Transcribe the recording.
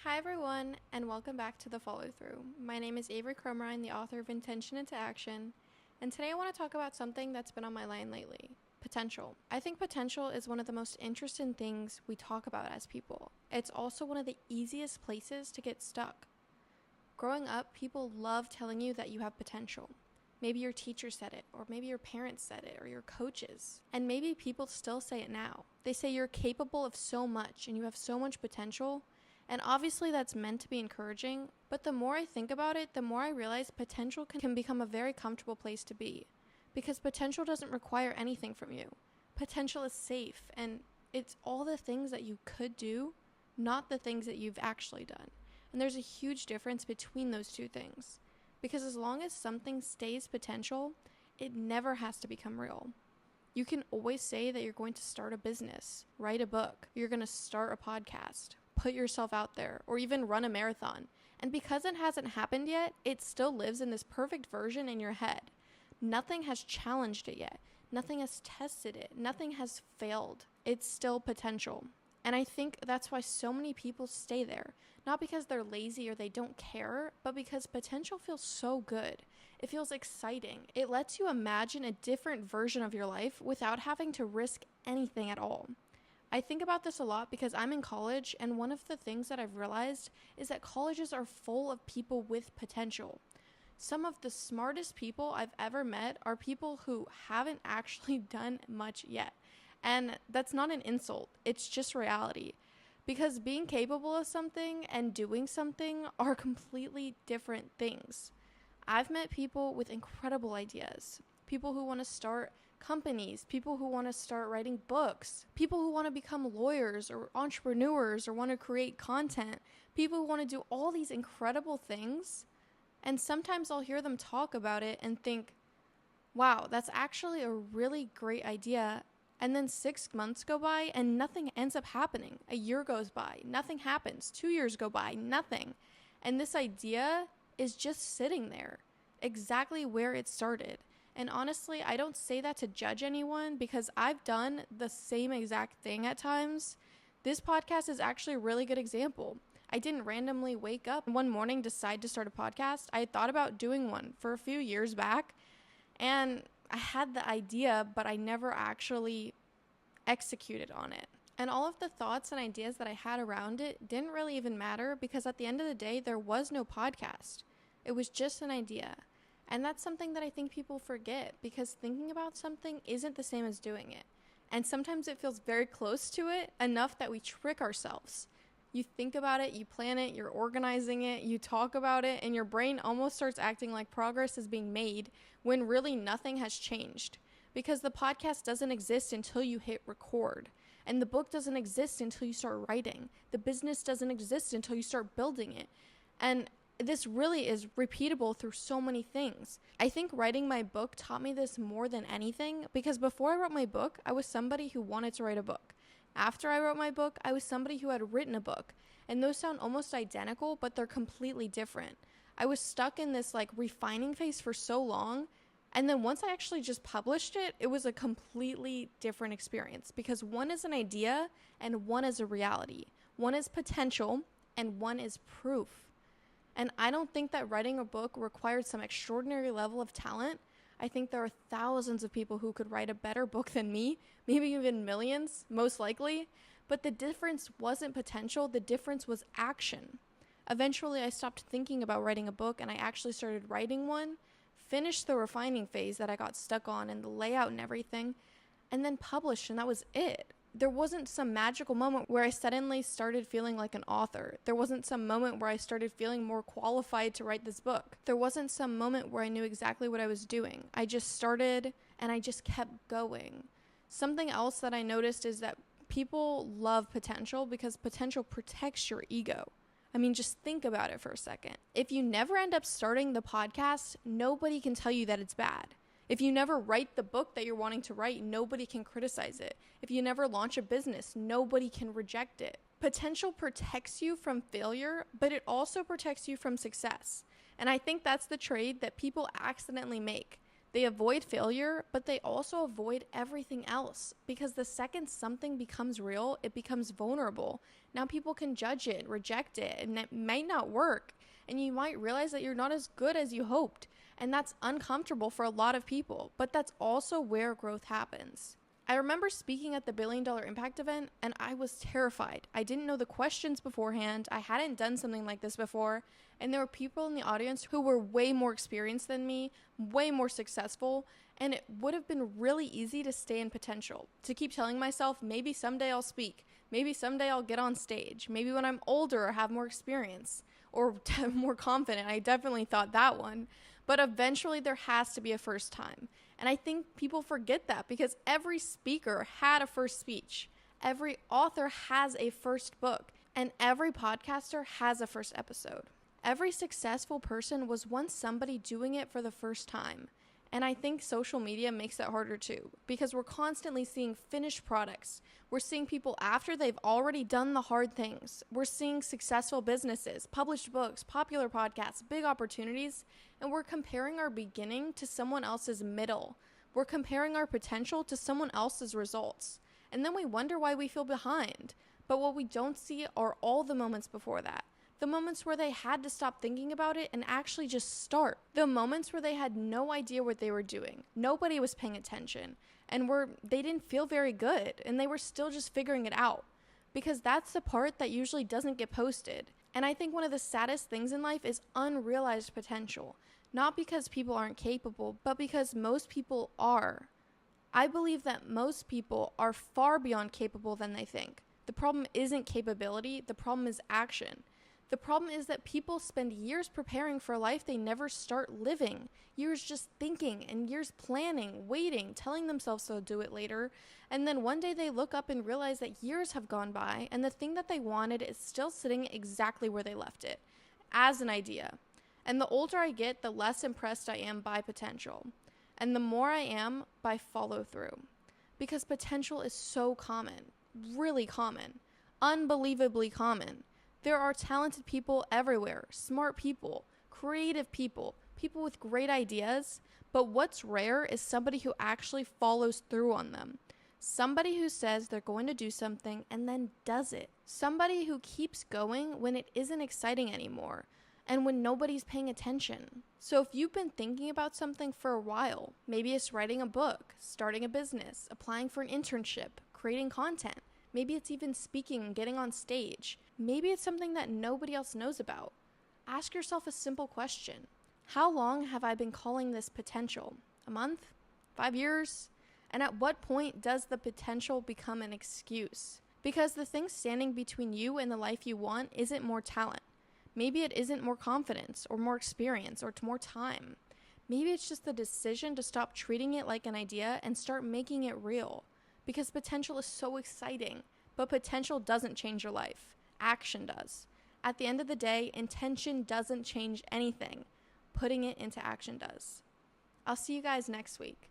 Hi everyone, and welcome back to The Follow Through. My name is Avery, the author of Intention into Action, and today I want to talk about something that's been on my mind lately: potential. I think potential is one of the most interesting things we talk about as people. It's also one of the easiest places to get stuck. Growing up, people love telling you that you have potential. Maybe your teacher said it, or maybe your parents said it, or your coaches. And maybe people still say it now. They say you're capable of so much and you have so much potential. And obviously that's meant to be encouraging, but the more I think about it, the more I realize potential can become a very comfortable place to be. Because potential doesn't require anything from you. Potential is safe, and it's all the things that you could do, not the things that you've actually done. And there's a huge difference between those two things. Because as long as something stays potential, it never has to become real. You can always say that you're going to start a business, write a book, you're going to start a podcast, put yourself out there, or even run a marathon. And because it hasn't happened yet, it still lives in this perfect version in your head. Nothing has challenged it yet. Nothing has tested it. Nothing has failed. It's still potential. And I think that's why so many people stay there. Not because they're lazy or they don't care, but because potential feels so good. It feels exciting. It lets you imagine a different version of your life without having to risk anything at all. I think about this a lot because I'm in college, and one of the things that I've realized is that colleges are full of people with potential. Some of the smartest people I've ever met are people who haven't actually done much yet. And that's not an insult, it's just reality. Because being capable of something and doing something are completely different things. I've met people with incredible ideas. People who want to start companies, people who want to start writing books, people who want to become lawyers or entrepreneurs or want to create content, people who want to do all these incredible things. And sometimes I'll hear them talk about it and think, wow, that's actually a really great idea. And then 6 months go by and nothing ends up happening. A year goes by, nothing happens. 2 years go by, nothing. And this idea is just sitting there, exactly where it started. And honestly, I don't say that to judge anyone because I've done the same exact thing at times. This podcast is actually a really good example. I didn't randomly wake up one morning, decide to start a podcast. I had thought about doing one for a few years back, and I had the idea, but I never actually executed on it. And all of the thoughts and ideas that I had around it didn't really even matter because at the end of the day, there was no podcast. It was just an idea. And that's something that I think people forget because thinking about something isn't the same as doing it. And sometimes it feels very close to it, enough that we trick ourselves. You think about it, you plan it, you're organizing it, you talk about it, and your brain almost starts acting like progress is being made when really nothing has changed. Because the podcast doesn't exist until you hit record. And the book doesn't exist until you start writing. The business doesn't exist until you start building it. And this really is repeatable through so many things. I think writing my book taught me this more than anything because before I wrote my book, I was somebody who wanted to write a book. After I wrote my book, I was somebody who had written a book. And those sound almost identical, but they're completely different. I was stuck in this refining phase for so long. And then once I actually just published it, it was a completely different experience because one is an idea and one is a reality. One is potential and one is proof. And I don't think that writing a book required some extraordinary level of talent. I think there are thousands of people who could write a better book than me, maybe even millions, most likely. But the difference wasn't potential, the difference was action. Eventually, I stopped thinking about writing a book and I actually started writing one, finished the refining phase that I got stuck on and the layout and everything, and then published, and that was it. There wasn't some magical moment where I suddenly started feeling like an author. There wasn't some moment where I started feeling more qualified to write this book. There wasn't some moment where I knew exactly what I was doing. I just started and I just kept going. Something else that I noticed is that people love potential because potential protects your ego. I mean, just think about it for a second. If you never end up starting the podcast, nobody can tell you that it's bad. If you never write the book that you're wanting to write, nobody can criticize it. If you never launch a business, nobody can reject it. Potential protects you from failure, but it also protects you from success. And I think that's the trade that people accidentally make. They avoid failure, but they also avoid everything else, because the second something becomes real, it becomes vulnerable. Now people can judge it, reject it, and it might not work. And you might realize that you're not as good as you hoped. And that's uncomfortable for a lot of people, but that's also where growth happens. I remember speaking at the $1 Billion Impact event, and I was terrified. I didn't know the questions beforehand. I hadn't done something like this before. And there were people in the audience who were way more experienced than me, way more successful. And it would have been really easy to stay in potential, to keep telling myself, maybe someday I'll speak. Maybe someday I'll get on stage. Maybe when I'm older or have more experience or more confident. I definitely thought that one. But eventually there has to be a first time. And I think people forget that, because every speaker had a first speech. Every author has a first book. And every podcaster has a first episode. Every successful person was once somebody doing it for the first time. And I think social media makes that harder too, because we're constantly seeing finished products. We're seeing people after they've already done the hard things. We're seeing successful businesses, published books, popular podcasts, big opportunities, and we're comparing our beginning to someone else's middle. We're comparing our potential to someone else's results. And then we wonder why we feel behind. But what we don't see are all the moments before that. The moments where they had to stop thinking about it and actually just start. The moments where they had no idea what they were doing. Nobody was paying attention. And they didn't feel very good. And they were still just figuring it out. Because that's the part that usually doesn't get posted. And I think one of the saddest things in life is unrealized potential. Not because people aren't capable, but because most people are. I believe that most people are far beyond capable than they think. The problem isn't capability. The problem is action. The problem is that people spend years preparing for a life they never start living. Years just thinking and years planning, waiting, telling themselves they'll do it later. And then one day they look up and realize that years have gone by and the thing that they wanted is still sitting exactly where they left it, as an idea. And the older I get, the less impressed I am by potential. And the more I am by follow through. Because potential is so common, really common, unbelievably common. There are talented people everywhere, smart people, creative people, people with great ideas, but what's rare is somebody who actually follows through on them. Somebody who says they're going to do something and then does it. Somebody who keeps going when it isn't exciting anymore and when nobody's paying attention. So if you've been thinking about something for a while, maybe it's writing a book, starting a business, applying for an internship, creating content. Maybe it's even speaking and getting on stage. Maybe it's something that nobody else knows about. Ask yourself a simple question. How long have I been calling this potential? A month? 5 years? And at what point does the potential become an excuse? Because the thing standing between you and the life you want isn't more talent. Maybe it isn't more confidence or more experience or more time. Maybe it's just the decision to stop treating it like an idea and start making it real. Because potential is so exciting, but potential doesn't change your life. Action does. At the end of the day, intention doesn't change anything. Putting it into action does. I'll see you guys next week.